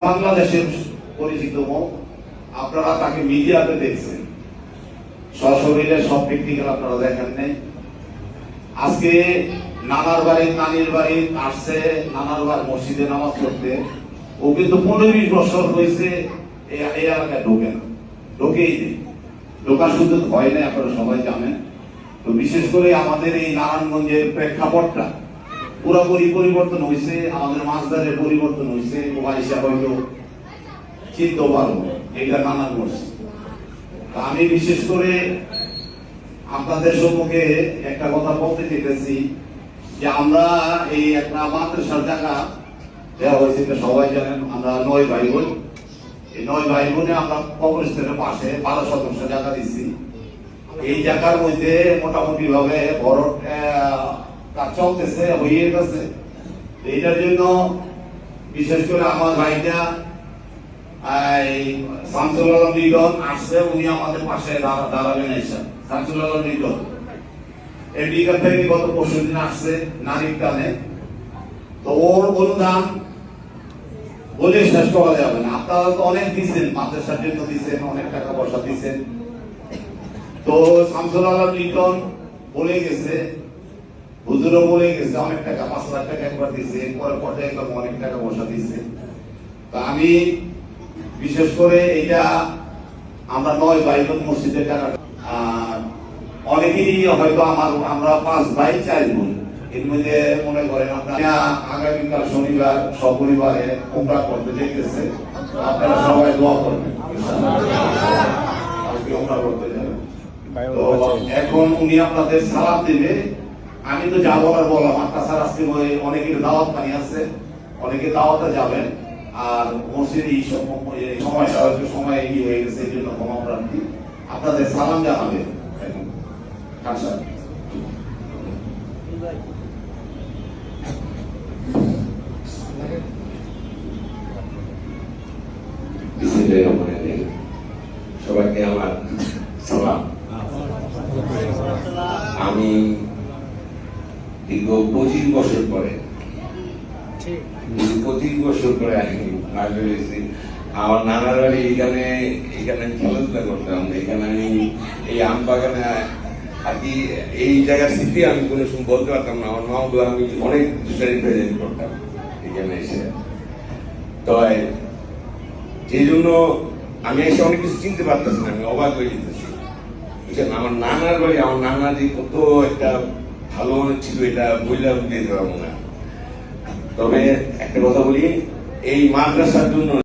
বাংলাদেশের পরিচিত মুখ, আপনারা তাকে মিডিয়াতে দেখছেন, সশরীরে সব প্র্যাকটিক্যাল আপনারা দেখেন নাই। আজকে নানার বাড়ি নানির বাড়ি আসছে, নানার বাড়ি মসজিদে নামাজ পড়তে। ও কিন্তু 15-20 বছর হয়েছে এই এলাকায় ঢোকে না, ঢোকেই নেই। ঢোকার সুযোগ হয় না, আপনারা সবাই জানেন। তো বিশেষ করে আমাদের এই নারায়ণগঞ্জের প্রেক্ষাপটটা পুরোপুরি পরিবর্তন হয়েছে, আমাদের মাছদারের পরিবর্তন হয়েছে। তোমার হিসাবে হয়তো চিনতে পারবো এটা নারায়ণগঞ্জ। আমি বিশেষ করে আপনাদের সম্মুখে একটা কথা বলতে চেয়েছি যে আমরা এই একটা মাদ্রাসার জায়গা দেওয়া হয়েছে, সবাই জানেন। আমরা 9 ভাই বোন, এই 9 ভাই বোনে আমরা কবরস্থানের পাশে 12 শতাংশ জায়গা দিচ্ছি। এই জায়গার মধ্যে মোটামুটি ভাবে বড় কাজ চলতেছে, হয়ে গেছে। এইটার জন্য বিশেষ করে আমার ভাইটা শামসুল আলম লিটন আসছে, উনি আমাদের পাশে দাঁড়াবেন। শামসুল আলম লিটন এই বিকাল থেকে গত 20 দিন আসছে নারীর টানে। তো ওর অনুদান বলে শেষ করা যাবে না। আপনারা তো অনেক দিচ্ছেন, মাদ্রাসার জন্য দিচ্ছেন, অনেক টাকা পয়সা দিচ্ছেন। তো শামসুল আলম লিটন বলে গেছে, হুজুরও বলে গেছে অনেক টাকা, 5 লাখ টাকা একবার দিচ্ছে, পরে পর্যায়ে অনেক টাকা পয়সা দিচ্ছে। তা আমি বিশেষ করে এটা আমরা 9 ভাই বোন মসজিদের টাকা, অনেকেরই হয়তো আমরা 5 ভাই 4 বোন। এর মধ্যে মনে করেন আপনারা আগামীকাল শনিবার সপরিবারে উমরা করতে যেতেছে, আপনারা সবাই দোয়া করবেন, আজকে উমরা করতে যাবেন। তো এখন উনি আপনাদের সালাম দিবে, আমি তো যাবো আর বললাম। তাছাড়া আজকে অনেকের দাওয়াত পানি আছে, অনেকে দাওয়াতে যাবেন। আর মসজিদে এই সময়টা হয়তো সময় এগিয়ে হয়ে গেছে, এই জন্য ক্ষমা প্রার্থী। আপনাদের সালাম জানাবে খান সাহেব। সবাইকে আমার সালাম। আমি দীর্ঘ 25 বছর পরে আমার নানার বাড়ি এখানে খেলাধুলা করতাম। এখানে আমি এই আম বাগানে আর কি এই জায়গার স্মৃতি আমি কোনো সময় বলতে পারতাম না। আমার মাগুলো আমি অনেক প্রেজেন্ট করতাম এখানে এসে। তো সেই জন্য আমি এসে অনেক কিছু চিনতে পারতেছি না, আমি অবাক হয়ে যেতেছি। বুঝছেন, আমার নানার বাড়ি, আমার নানা যে কত একটা ভালো মানুষ ছিল, এটা বললাম দিতে পারবো না। তবে একটা কথা বলি, এই মাদ্রাসার জন্য